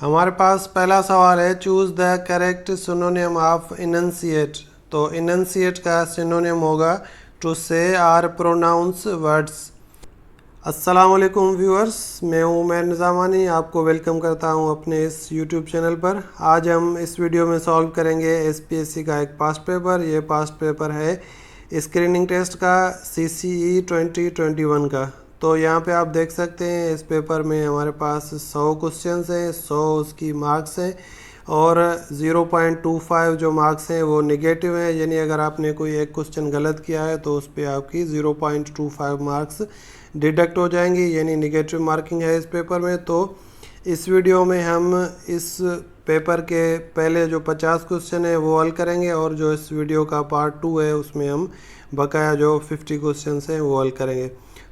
हमारे पास पहला सवाल है, choose the correct synonym of enunciate. तो इनंसिएट का सिनोनिम होगा टू से आर प्रोनाउंस वर्ड्स। अस्सलाम वालेकुम व्यूअर्स, मैं हूं उमैर निज़ामानी, आपको वेलकम करता हूं अपने इस यूट्यूब चैनल पर। आज हम इस वीडियो में सॉल्व करेंगे एसपीएससी का एक पास्ट पेपर। ये पास्ट पेपर है स्क्रीनिंग टेस्ट का, CCE 2021 का। तो यहाँ पे आप देख सकते हैं इस पेपर में हमारे पास 100 क्वेश्चंस हैं, 100 उसकी मार्क्स हैं और 0.25 जो मार्क्स हैं वो नेगेटिव हैं, यानी अगर आपने कोई एक क्वेश्चन गलत किया है तो उस पर आपकी 0.25 मार्क्स डिडक्ट हो जाएंगी, यानी नेगेटिव मार्किंग है इस पेपर में। तो इस वीडियो में हम इस पेपर के पहले जो 50 क्वेश्चन है वो हल करेंगे और जो इस वीडियो का पार्ट 2 है उसमें हम बकाया जो 50 क्वेश्चन हैं वो हल करेंगे।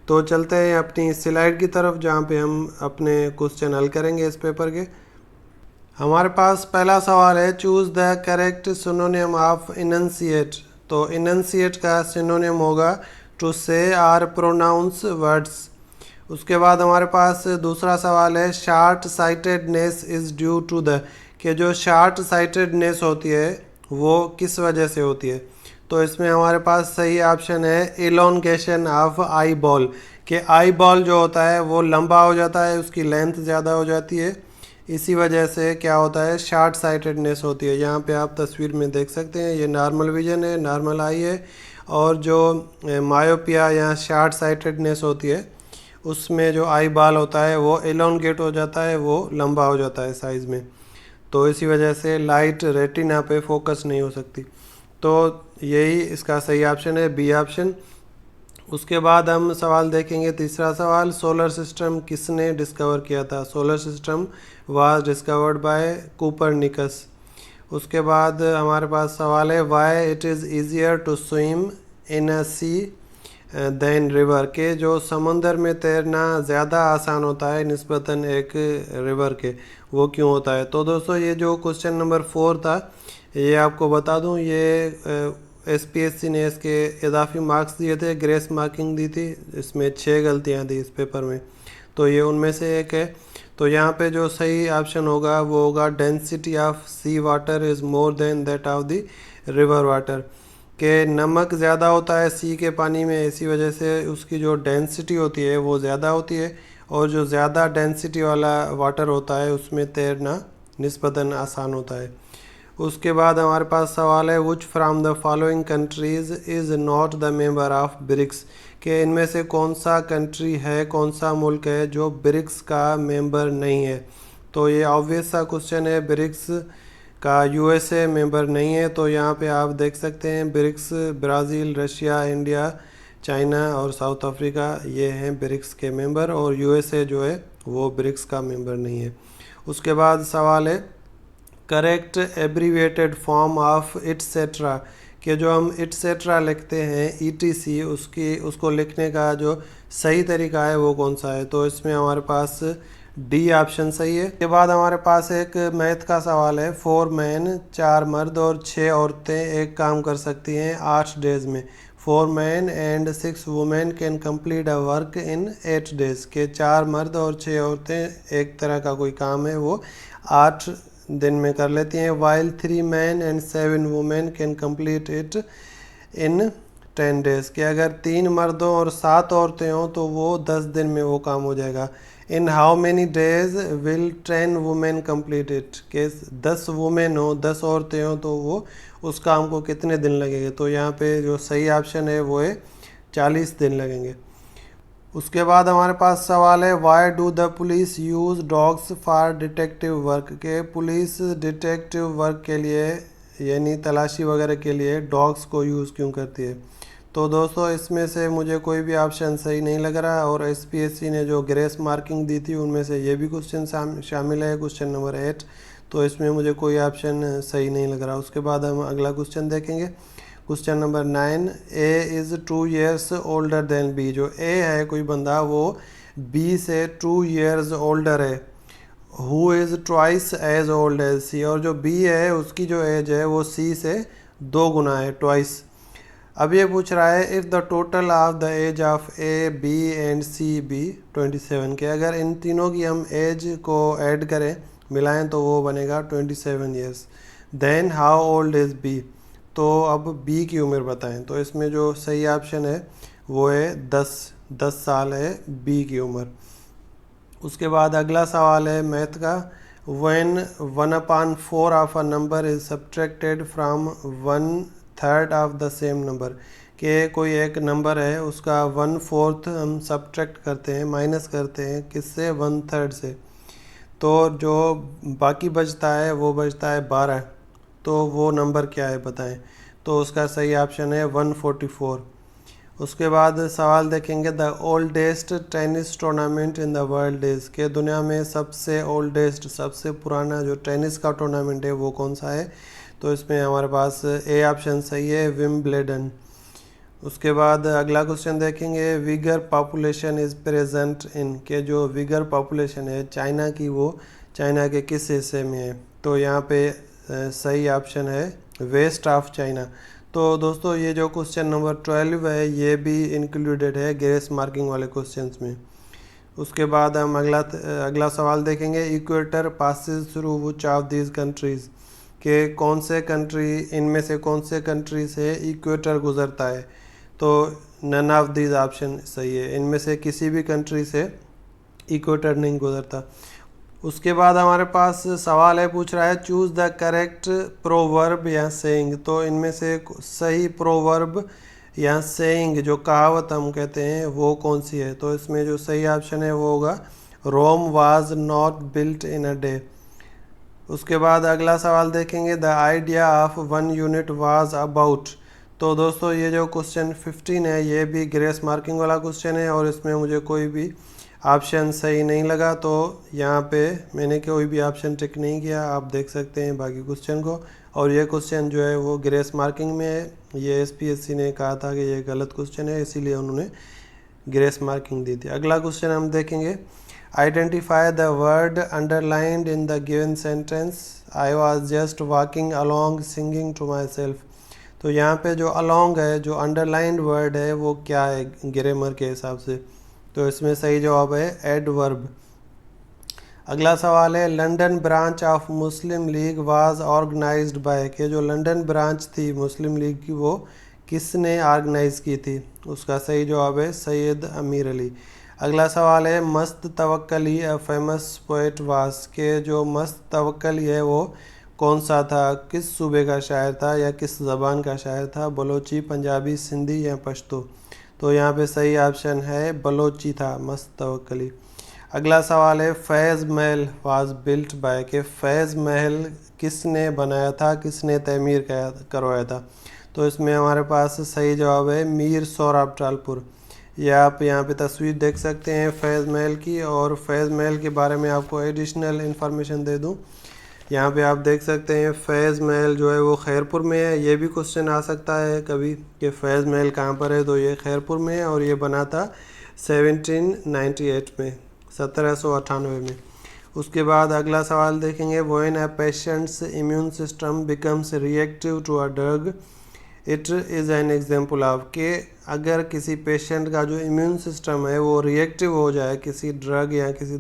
तो चलते हैं अपनी स्लाइड की तरफ जहाँ पे हम अपने क्वेश्चन हल करेंगे इस पेपर के। हमारे पास पहला सवाल है, choose the correct synonym of enunciate. तो इनंसिएट का सिनोनिम होगा टू से आर प्रोनाउंस वर्ड्स। उसके बाद हमारे पास दूसरा सवाल है, short sightedness is due to the, कि जो शार्ट साइटेडनेस होती है वो किस वजह से होती है। तो इसमें हमारे पास सही ऑप्शन है एलोंगेशन ऑफ आई बॉल, कि आई बॉल जो होता है वो लंबा हो जाता है, उसकी लेंथ ज़्यादा हो जाती है, इसी वजह से क्या होता है शार्ट साइटेडनेस होती है। यहाँ पे आप तस्वीर में देख सकते हैं ये नॉर्मल विजन है, नॉर्मल आई है, और जो मायोपिया या शार्ट साइटेडनेस होती है उसमें जो आई बॉल होता है वो एलोंगेट हो जाता है, वो लंबा हो जाता है साइज़ में। तो इसी वजह से लाइट रेटिना पे फोकस नहीं हो सकती। तो यही इसका सही ऑप्शन है, बी ऑप्शन। उसके बाद हम सवाल देखेंगे तीसरा सवाल, सोलर सिस्टम किसने डिस्कवर किया था। Solar system was discovered by Copernicus. उसके बाद हमारे पास सवाल है, why it is easier to swim in a sea than river, के जो समंदर में तैरना ज़्यादा आसान होता है निस्बतन एक रिवर के, वो क्यों होता है। तो दोस्तों ये जो क्वेश्चन नंबर 4 था, ये आपको बता दूं, ये एसपीएससी ने इसके इजाफी मार्क्स दिए थे, ग्रेस मार्किंग दी थी, इसमें 6 गलतियां थी इस पेपर में, तो ये उनमें से एक है। तो यहाँ पे जो सही ऑप्शन होगा वो होगा density of sea water is more than that of the river water, के नमक ज़्यादा होता है सी के पानी में, इसी वजह से उसकी जो डेंसिटी होती है वो ज़्यादा होती है, और जो ज़्यादा डेंसिटी वाला वाटर होता है उसमें तैरना निस्बतन आसान होता है। उसके बाद हमारे पास सवाल है, which from the following countries is not the member of BRICS, के इनमें से कौन सा कंट्री है, कौन सा मुल्क है जो ब्रिक्स का मेंबर नहीं है। तो ये ऑब्वियस सा क्वेश्चन है, ब्रिक्स का यूएसए मेंबर नहीं है। तो यहाँ पे आप देख सकते हैं BRICS Brazil, Russia, India, China और साउथ अफ्रीका, ये हैं ब्रिक्स के मेंबर, और यूएसए जो है वो ब्रिक्स का मेंबर नहीं है। उसके बाद सवाल है, correct abbreviated form of et cetera, कि जो हम इट्सेट्रा लिखते हैं ETC, उसको लिखने का जो सही तरीका है वो कौन सा है। तो इसमें हमारे पास डी ऑप्शन सही है। के बाद हमारे पास एक मैथ का सवाल है, 4 मैन 4 मर्द और 6 औरतें एक काम कर सकती हैं 8 डेज में। 4 man and 6 women can complete a work in 8 days, के 4 मर्द और 6 औरतें एक तरह का कोई काम है वो 8 दिन में कर लेती हैं। While 3 man and 7 women can complete it in 10 days, के अगर 3 मर्दों और 7 औरतें हों तो वो 10 दिन में वो काम हो जाएगा। In how many days will 10 women complete it, के 10 वुमेन हो, 10 औरतें हों तो वो उस काम को कितने दिन लगेंगे। तो यहाँ पे जो सही ऑप्शन है वो है 40 दिन लगेंगे। उसके बाद हमारे पास सवाल है, why do the police use dogs for detective work, के पुलिस डिटेक्टिव वर्क के लिए यानी तलाशी वगैरह के लिए डॉग्स को यूज़ क्यों करती है। तो दोस्तों इसमें से मुझे कोई भी ऑप्शन सही नहीं लग रहा, और एसपीएससी ने जो ग्रेस मार्किंग दी थी उनमें से ये भी क्वेश्चन शामिल है, क्वेश्चन नंबर 8। तो इसमें मुझे कोई ऑप्शन सही नहीं लग रहा। उसके बाद हम अगला क्वेश्चन देखेंगे, question number 9, A is 2 years older than B, जो ए है कोई बंदा वो बी से 2 ईयर्स ओल्डर है, who is twice as old as C, और जो बी है उसकी जो एज है वो सी से 2 गुना है, ट्वाइस। अब ये पूछ रहा है, if the total of the age of A B and C be 27, के अगर इन तीनों की हम एज को ऐड करें मिलाएं तो वो बनेगा 27 years. Then how old is B, तो अब बी की उम्र बताएं। तो इसमें जो सही ऑप्शन है वो है 10 साल है बी की उम्र। उसके बाद अगला सवाल है मैथ का, when 1/4 of a number is subtracted from 1/3 of the same number, कि कोई एक नंबर है उसका 1/4 हम सब्ट्रैक्ट करते हैं, माइनस करते हैं किससे, 1/3 से, तो जो बाकी बचता है वो बचता है 12, तो वो नंबर क्या है बताएं। तो उसका सही ऑप्शन है 144। उसके बाद सवाल देखेंगे, the oldest tennis tournament in the world is, के दुनिया में सबसे ओल्डेस्ट सबसे पुराना जो टेनिस का टूर्नामेंट है वो कौन सा है। तो इसमें हमारे पास ए ऑप्शन सही है, विम्बलेडन। उसके बाद अगला क्वेश्चन देखेंगे, vigour population is present in, के जो विगर पॉपुलेशन है चाइना की वो चाइना के किस हिस्से में है। तो यहाँ पे सही ऑप्शन है वेस्ट ऑफ चाइना। तो दोस्तों ये जो क्वेश्चन नंबर 12 है ये भी इंक्लूडेड है ग्रेस मार्किंग वाले क्वेश्चंस में। उसके बाद हम अगला सवाल देखेंगे, equator passes through which of these countries, के कौन से कंट्री इनमें से कौन से कंट्री से इक्वेटर गुजरता है। तो नन ऑफ दीज ऑप्शन सही है, इनमें से किसी भी कंट्री से इक्वेटर नहीं गुजरता। उसके बाद हमारे पास सवाल है, पूछ रहा है चूज़ द करेक्ट प्रोवर्ब या सेइंग, तो इनमें से सही प्रोवर्ब या सेइंग जो कहावत हम कहते हैं वो कौन सी है। तो इसमें जो सही ऑप्शन है वो होगा Rome was not built in a day. उसके बाद अगला सवाल देखेंगे, the idea of 1 unit was about. तो दोस्तों ये जो क्वेश्चन 15 है ये भी ग्रेस मार्किंग वाला क्वेश्चन है और इसमें मुझे कोई भी ऑप्शन सही नहीं लगा, तो यहाँ पे मैंने कोई भी ऑप्शन टिक नहीं किया। आप देख सकते हैं बाकी क्वेश्चन को, और ये क्वेश्चन जो है वो ग्रेस मार्किंग में है। ये एसपीएससी ने कहा था कि ये गलत क्वेश्चन है, इसीलिए उन्होंने ग्रेस मार्किंग दी थी। अगला क्वेश्चन हम देखेंगे, identify the word underlined in the given sentence, I was just walking along singing to myself. तो यहाँ पे जो अलॉन्ग है, जो अंडरलाइंड वर्ड है वो क्या है ग्रामर के हिसाब से। तो इसमें सही जवाब है एडवर्ब। अगला सवाल है, London branch of Muslim League was organised by, के जो लंदन ब्रांच थी मुस्लिम लीग की वो किसने ऑर्गेनाइज की थी। उसका सही जवाब है सैयद अमीर अली। अगला सवाल है, मस्त तवक्कली अ फेमस पोएट वास, के जो मस्त तवक्कली है वो कौन सा था, किस सूबे का शायर था या किस ज़बान का शायर था, बलोची, पंजाबी, सिंधी या पश्तो। तो यहाँ पे सही ऑप्शन है बलोची था मस्त तवक्कली। अगला सवाल है, फैज़ महल वाज बिल्ट बाय, के फैज़ महल किसने बनाया था, किसने तमीर करवाया था। तो इसमें हमारे पास सही जवाब है मीर सोहराब टालपुर। ये आप यहाँ पे तस्वीर देख सकते हैं फैज़ महल की, और फैज़ महल के बारे में आपको एडिशनल इन्फॉर्मेशन दे दूँ। यहाँ पे आप देख सकते हैं फैज़ महल जो है वो खैरपुर में है। ये भी क्वेश्चन आ सकता है कभी कि फ़ैज़ महल कहाँ पर है, तो ये खैरपुर में है और ये बना था 1798 में, 1798 में। उसके बाद अगला सवाल देखेंगे, when a patient's immune system becomes reactive to a drug it is an example of, के अगर किसी पेशेंट का जो इम्यून सिस्टम है वो रिएक्टिव हो जाए किसी ड्रग या किसी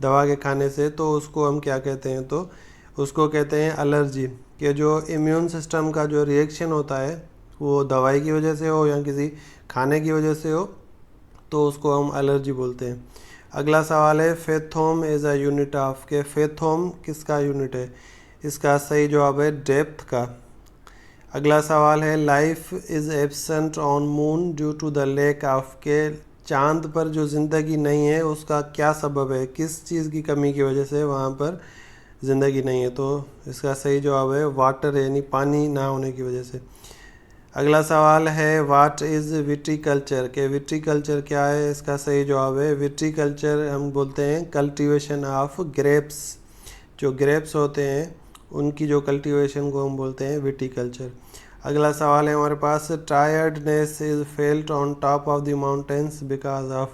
दवा के खाने से, तो उसको हम क्या कहते हैं। तो उसको कहते हैं एलर्जी, कि जो इम्यून सिस्टम का जो रिएक्शन होता है वो दवाई की वजह से हो या किसी खाने की वजह से हो, तो उसको हम एलर्जी बोलते हैं। अगला सवाल है, फेथोम इज़ अ यूनिट ऑफ, के फेथोम किसका यूनिट है। इसका सही जवाब है डेप्थ का। अगला सवाल है, life is absent on moon due to the lack of, के चांद पर जो ज़िंदगी नहीं है उसका क्या सबब है, किस चीज़ की कमी की वजह से वहाँ पर ज़िंदगी नहीं है। तो इसका सही जवाब है वाटर, यानी पानी ना होने की वजह से। अगला सवाल है, व्हाट इज़ विटीकल्चर, के विटीकल्चर क्या है। इसका सही जवाब है विटीकल्चर हम बोलते हैं कल्टीवेशन ऑफ ग्रेप्स, जो ग्रेप्स होते हैं उनकी जो कल्टीवेशन को हम बोलते हैं विटीकल्चर। अगला सवाल है हमारे पास, tiredness is felt on top of the mountains because of,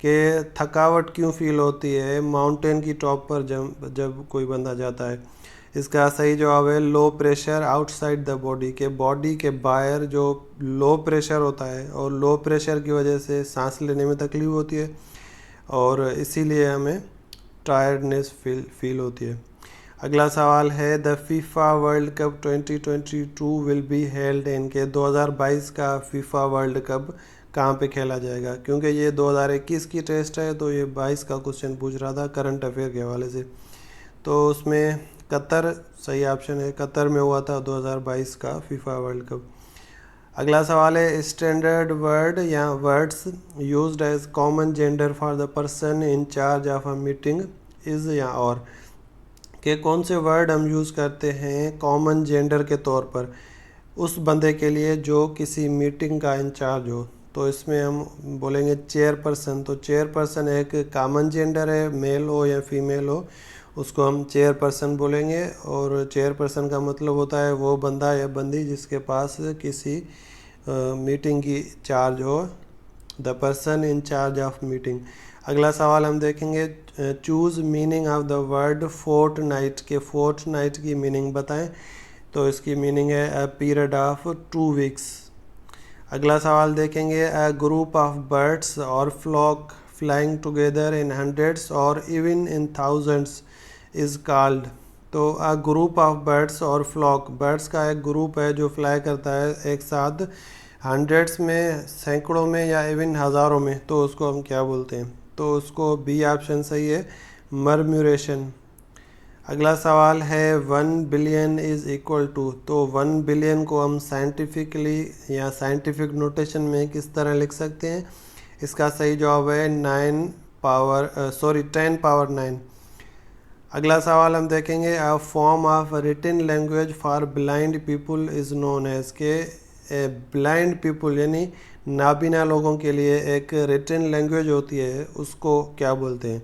के थकावट क्यों फील होती है माउंटेन की टॉप पर जब कोई बंदा जाता है। इसका सही जवाब है low pressure outside the body, के बॉडी के बाहर जो लो प्रेशर होता है और लो प्रेशर की वजह से सांस लेने में तकलीफ होती है और इसीलिए हमें टायर्डनेस फील होती है। अगला सवाल है the FIFA world cup 2022 will be held in के 2022 का फीफा वर्ल्ड कप कहाँ पे खेला जाएगा, क्योंकि ये 2021 की टेस्ट है तो ये 22 का क्वेश्चन पूछ रहा था करंट अफेयर के हवाले से। तो उसमें कतर सही ऑप्शन है, कतर में हुआ था 2022 का फीफा वर्ल्ड कप। अगला सवाल है स्टैंडर्ड वर्ड या words used as common gender for the person in charge of a meeting is या और के कौन से वर्ड हम यूज़ करते हैं कॉमन जेंडर के तौर पर उस बंदे के लिए जो किसी मीटिंग का इंचार्ज हो। तो इसमें हम बोलेंगे चेयरपर्सन। तो चेयरपर्सन एक कॉमन जेंडर है, मेल हो या फीमेल हो उसको हम चेयरपर्सन बोलेंगे। और चेयरपर्सन का मतलब होता है वो बंदा या बंदी जिसके पास किसी मीटिंग की चार्ज हो, the person in charge of meeting. अगला सवाल हम देखेंगे choose meaning of the word fortnight के फोर्टनाइट की मीनिंग बताएं। तो इसकी मीनिंग है अ पीरियड ऑफ 2 वीक्स। अगला सवाल देखेंगे अ ग्रुप ऑफ बर्ड्स और flock flying together in hundreds और even in thousands is called. तो अ ग्रुप ऑफ बर्ड्स और फ्लॉक, बर्ड्स का एक ग्रुप है जो फ्लाई करता है एक साथ हंड्रेड्स में, सैकड़ों में या इवन हज़ारों में, तो उसको हम क्या बोलते हैं। तो उसको बी ऑप्शन सही है, मर्म्यूरेशन। अगला सवाल है 1 बिलियन इज़ इक्वल टू। तो 1 बिलियन को हम साइंटिफिकली या साइंटिफिक नोटेशन में किस तरह लिख सकते हैं। इसका सही जवाब है 10 पावर 9। अगला सवाल हम देखेंगे a form of written language for blind people is known as के ब्लाइंड पीपल यानी नाबीना लोगों के लिए एक रिटन लैंग्वेज होती है उसको क्या बोलते हैं।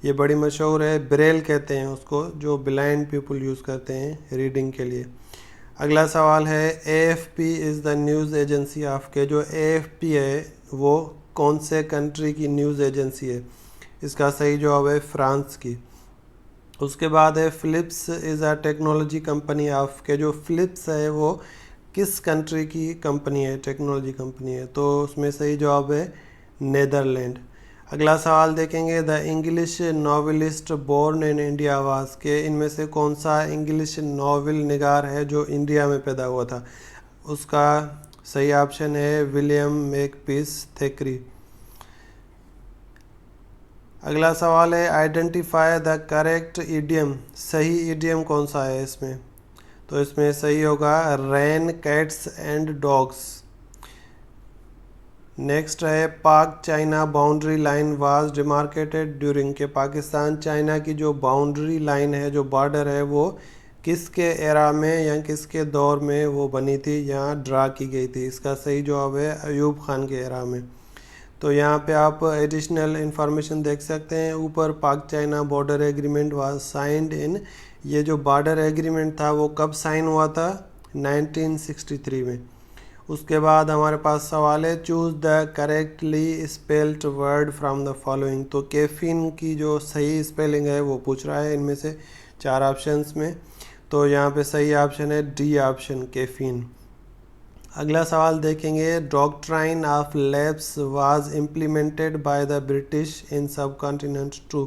ये बड़ी मशहूर है, ब्रेल कहते हैं उसको, जो ब्लाइंड पीपल यूज़ करते हैं रीडिंग के लिए। अगला सवाल है AFP is the news agency of के जो एएफपी है वो कौन से कंट्री की न्यूज़ एजेंसी है। इसका सही जवाब है फ्रांस की। उसके बाद है Philips is a technology company of के जो फिलिप्स है वो किस कंट्री की कंपनी है, टेक्नोलॉजी कंपनी है। तो उसमें सही जवाब है नेदरलैंड। अगला सवाल देखेंगे the English novelist born in India was के इनमें से कौन सा इंग्लिश नॉवेल निगार है जो इंडिया में पैदा हुआ था। उसका सही ऑप्शन है विलियम मेकपीस थेकरी। अगला सवाल है आइडेंटिफाई द करेक्ट ईडियम, सही ईडियम कौन सा है इसमें। तो इसमें सही होगा रैन कैट्स एंड डॉग्स। नेक्स्ट है पाक China boundary line was demarcated during के पाकिस्तान चाइना की जो बाउंड्री लाइन है, जो बॉर्डर है, वो किसके एरा में या किसके दौर में वो बनी थी, यहाँ ड्रा की गई थी। इसका सही जवाब है अयूब खान के एरा में। तो यहाँ पे आप एडिशनल इंफॉर्मेशन देख सकते हैं ऊपर, पाक China border agreement was signed in, ये जो बॉर्डर एग्रीमेंट था वो कब साइन हुआ था, 1963 में। उसके बाद हमारे पास सवाल है choose the correctly spelled word from the following. तो कैफीन की जो सही स्पेलिंग है वो पूछ रहा है इनमें से 4 ऑप्शंस में। तो यहाँ पे सही ऑप्शन है डी ऑप्शन, कैफीन। अगला सवाल देखेंगे doctrine of lapse was implemented by the British in सब कॉन्टिनेंट टू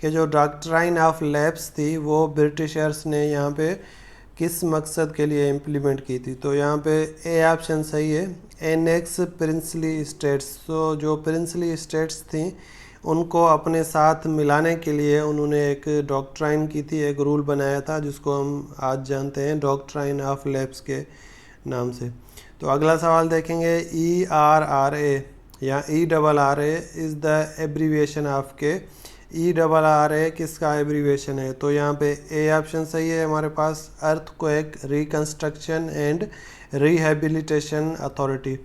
कि जो डॉक्ट्राइन ऑफ लैप्स थी वो ब्रिटिशर्स ने यहाँ पे किस मकसद के लिए इम्प्लीमेंट की थी। तो यहाँ पे ए ऑप्शन सही है, एनेक्स प्रिंसली स्टेट्स। तो जो प्रिंसली स्टेट्स थी उनको अपने साथ मिलाने के लिए उन्होंने एक डॉक्ट्राइन की थी, एक रूल बनाया था जिसको हम आज जानते हैं डॉक्ट्राइन ऑफ लैप्स के नाम से। तो अगला सवाल देखेंगे ERRA या ERRA is the abbreviation of के, ERRA किसका एब्रीविएशन है। तो यहाँ पे ए ऑप्शन सही है हमारे पास, earthquake reconstruction and rehabilitation authority.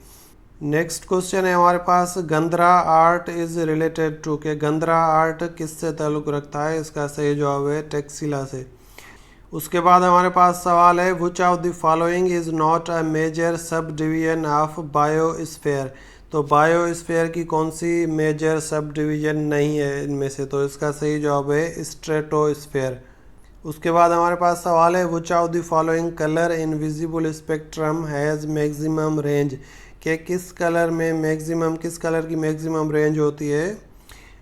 Next question है हमारे पास Gandhara art is related to के गंधरा आर्ट किससे ताल्लुक़ रखता है। इसका सही जवाब है टैक्सिला से। उसके बाद हमारे पास सवाल है which of the following is not a major sub division of biosphere. तो बायोस्फीयर की कौन सी मेजर सब डिवीजन नहीं है इनमें से। तो इसका सही जवाब है स्ट्रेटोस्फीयर। उसके बाद हमारे पास सवाल है which of the following colour in visible spectrum has maximum range के किस कलर की मैक्सिमम रेंज होती है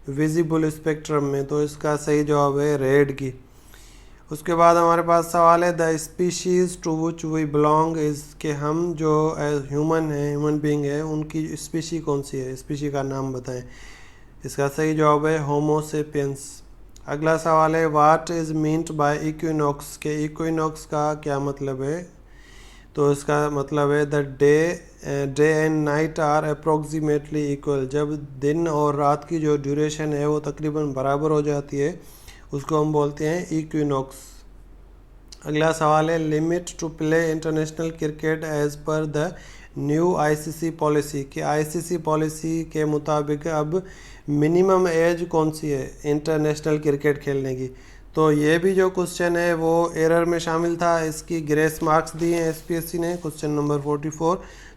विजिबल स्पेक्ट्रम में, तो इसका सही जवाब है रेड की। उसके बाद हमारे पास सवाल है the species to which we belong is, कि हम जो ह्यूमन है, ह्यूमन बीइंग है, उनकी स्पीशी कौन सी है, स्पीशी का नाम बताएं। इसका सही जवाब है होमो सेपियंस। अगला सवाल है what is meant by equinox, के इक्विनॉक्स का क्या मतलब है। तो इसका मतलब है the day and night are approximately equal, जब दिन और रात की जो ड्यूरेशन है वो तकरीबन बराबर हो जाती है, उसको हम बोलते हैं इक्विनॉक्स। अगला सवाल है limit to play international cricket age पर द न्यू आईसीसी पॉलिसी, कि आईसीसी पॉलिसी के मुताबिक अब मिनिमम एज कौन सी है इंटरनेशनल क्रिकेट खेलने की। तो ये भी जो क्वेश्चन है वो एरर में शामिल था, इसकी ग्रेस मार्क्स दिए हैं एसपीएससी ने, क्वेश्चन नंबर 44।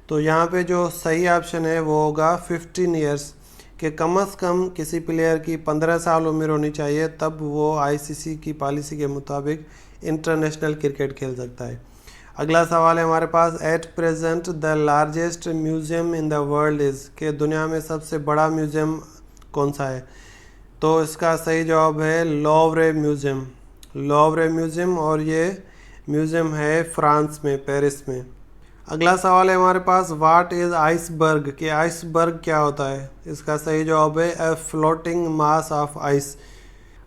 तो यहाँ पे जो सही ऑप्शन है वो होगा 15 ईयर्स, कि कम से कम किसी प्लेयर की 15 साल उम्र होनी चाहिए, तब वो आईसीसी की पॉलिसी के मुताबिक इंटरनेशनल क्रिकेट खेल सकता है। अगला सवाल है हमारे पास at present the largest museum in the world is, के दुनिया में सबसे बड़ा म्यूज़ियम कौन सा है। तो इसका सही जवाब है लोवरे म्यूज़ियम, लोवरे म्यूज़ियम, और ये म्यूज़ियम है फ्रांस में, पेरिस में। अगला सवाल है हमारे पास व्हाट इज़ आइसबर्ग, कि आइसबर्ग क्या होता है। इसका सही जवाब है a floating mass of ice.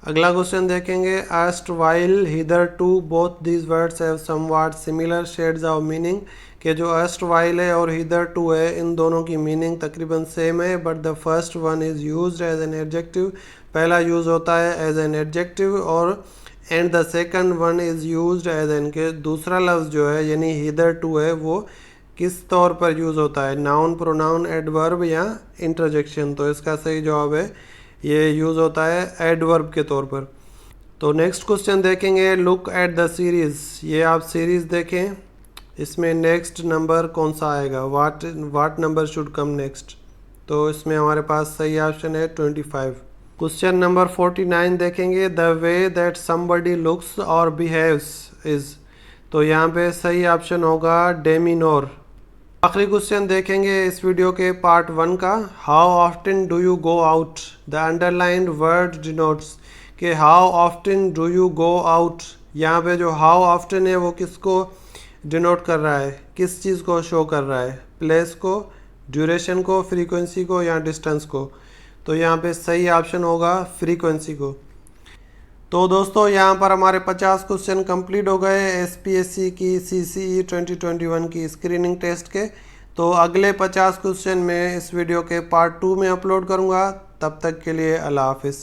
अगला क्वेश्चन देखेंगे erstwhile hitherto both these words have somewhat similar shades of meaning, के जो एस्ट वाइल है और हिदर टू है, इन दोनों की मीनिंग तकरीबन सेम है, but the first one is used as an adjective, पहला यूज़ होता है एज एन एडजेक्टिव, और and the second one is used as an, के दूसरा लफ्ज़ जो है यानी हिदर टू है वो किस तौर पर यूज़ होता है, नाउन, प्रोनाउन, एडवर्ब या इंटरजेक्शन। तो इसका सही जवाब है ये यूज़ होता है एडवर्ब के तौर पर। तो नेक्स्ट क्वेश्चन देखेंगे लुक एट द सीरीज़, ये आप सीरीज़ देखें, इसमें नेक्स्ट नंबर कौन सा आएगा, वाट नंबर शुड कम नेक्स्ट। तो इसमें हमारे पास सही ऑप्शन है 25। क्वेश्चन नंबर 49 देखेंगे the way that somebody looks और बिहेव्स इज़, तो यहाँ पे सही ऑप्शन होगा डेमिनोर। आखिरी क्वेश्चन देखेंगे इस वीडियो के पार्ट 1 का, how often do you go out, the underlined word denotes, के how often do you go out, यहाँ पे जो हाउ ऑफ्टन है वो किसको डिनोट कर रहा है, किस चीज़ को शो कर रहा है, प्लेस को, ड्यूरेशन को, फ्रीक्वेंसी को या डिस्टेंस को। तो यहाँ पे सही ऑप्शन होगा फ्रीक्वेंसी को। तो दोस्तों यहाँ पर हमारे 50 क्वेश्चन कंप्लीट हो गए एसपीएससी की सीसीई 2021 की स्क्रीनिंग टेस्ट के। तो अगले 50 क्वेश्चन मैं इस वीडियो के पार्ट 2 में अपलोड करूँगा। तब तक के लिए अल्लाह हाफिज़।